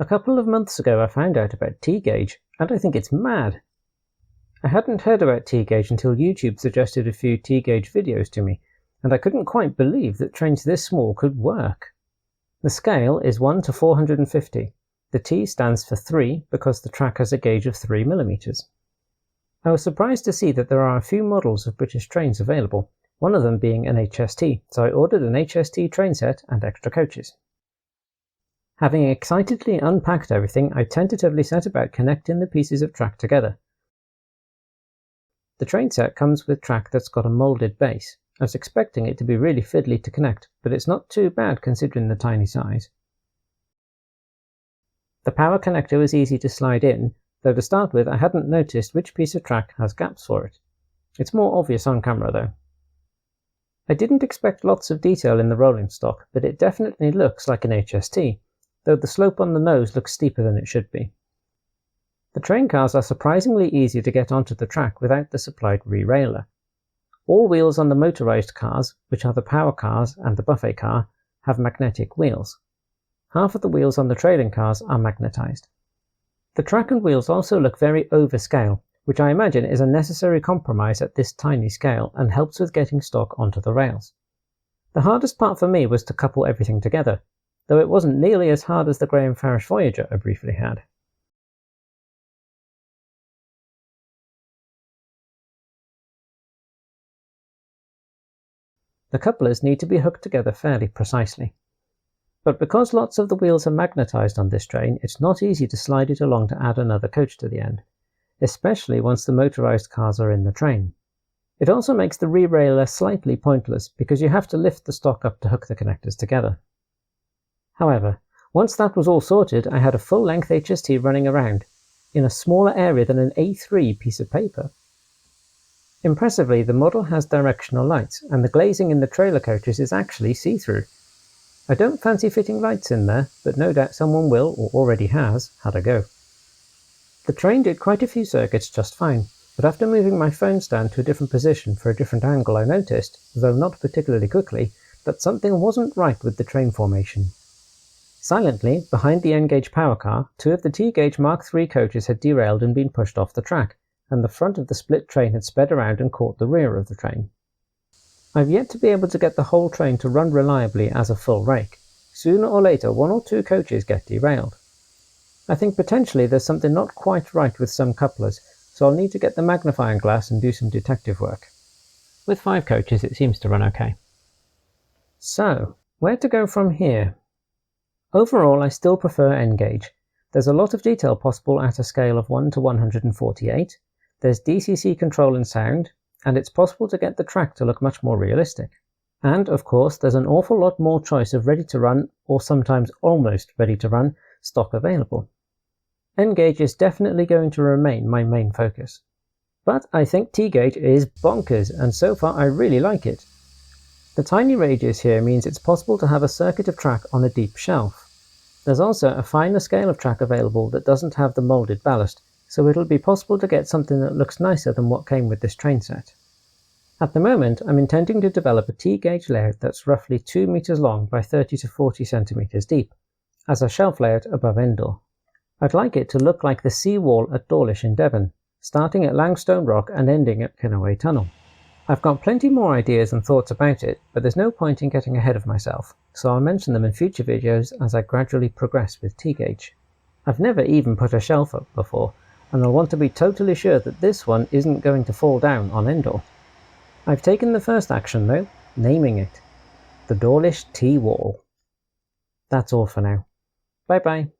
A couple of months ago I found out about T-Gauge, and I think it's mad. I hadn't heard about T-Gauge until YouTube suggested a few T-Gauge videos to me, and I couldn't quite believe that trains this small could work. The scale is 1 to 450. The T stands for 3 because the track has a gauge of 3 millimeters. I was surprised to see that there are a few models of British trains available, one of them being an HST, so I ordered an HST train set and extra coaches. Having excitedly unpacked everything, I tentatively set about connecting the pieces of track together. The train set comes with track that's got a moulded base. I was expecting it to be really fiddly to connect, but it's not too bad considering the tiny size. The power connector was easy to slide in, though to start with I hadn't noticed which piece of track has gaps for it. It's more obvious on camera though. I didn't expect lots of detail in the rolling stock, but it definitely looks like an HST, though the slope on the nose looks steeper than it should be. The train cars are surprisingly easy to get onto the track without the supplied re-railer. All wheels on the motorised cars, which are the power cars and the buffet car, have magnetic wheels. Half of the wheels on the trailing cars are magnetised. The track and wheels also look very overscale, which I imagine is a necessary compromise at this tiny scale and helps with getting stock onto the rails. The hardest part for me was to couple everything together, though it wasn't nearly as hard as the Graham Farish Voyager I briefly had. The couplers need to be hooked together fairly precisely. But because lots of the wheels are magnetised on this train, it's not easy to slide it along to add another coach to the end, especially once the motorised cars are in the train. It also makes the re-railer slightly pointless because you have to lift the stock up to hook the connectors together. However, once that was all sorted, I had a full-length HST running around, in a smaller area than an A3 piece of paper. Impressively, the model has directional lights, and the glazing in the trailer coaches is actually see-through. I don't fancy fitting lights in there, but no doubt someone will, or already has, had a go. The train did quite a few circuits just fine, but after moving my phone stand to a different position for a different angle I noticed, though not particularly quickly, that something wasn't right with the train formation. Silently, behind the N-Gauge power car, 2 of the T-Gauge Mark III coaches had derailed and been pushed off the track, and the front of the split train had sped around and caught the rear of the train. I've yet to be able to get the whole train to run reliably as a full rake. Sooner or later, 1 or 2 coaches get derailed. I think potentially there's something not quite right with some couplers, so I'll need to get the magnifying glass and do some detective work. With 5 coaches it seems to run okay. So, where to go from here? Overall I still prefer N-Gauge. There's a lot of detail possible at a scale of 1 to 148, there's DCC control and sound, and it's possible to get the track to look much more realistic. And, of course, there's an awful lot more choice of ready-to-run, or sometimes almost ready-to-run, stock available. N-Gauge is definitely going to remain my main focus. But I think T-Gauge is bonkers, and so far I really like it. The tiny radius here means it's possible to have a circuit of track on a deep shelf. There's also a finer scale of track available that doesn't have the moulded ballast, so it'll be possible to get something that looks nicer than what came with this train set. At the moment, I'm intending to develop a T-Gauge layout that's roughly 2 meters long by 30 to 40 centimeters deep, as a shelf layout above Endor. I'd like it to look like the sea wall at Dawlish in Devon, starting at Langstone Rock and ending at Kinnaway Tunnel. I've got plenty more ideas and thoughts about it, but there's no point in getting ahead of myself, so I'll mention them in future videos as I gradually progress with T-Gauge. I've never even put a shelf up before, and I'll want to be totally sure that this one isn't going to fall down on Endor. I've taken the first action though, naming it the Dawlish T-Wall. That's all for now. Bye bye.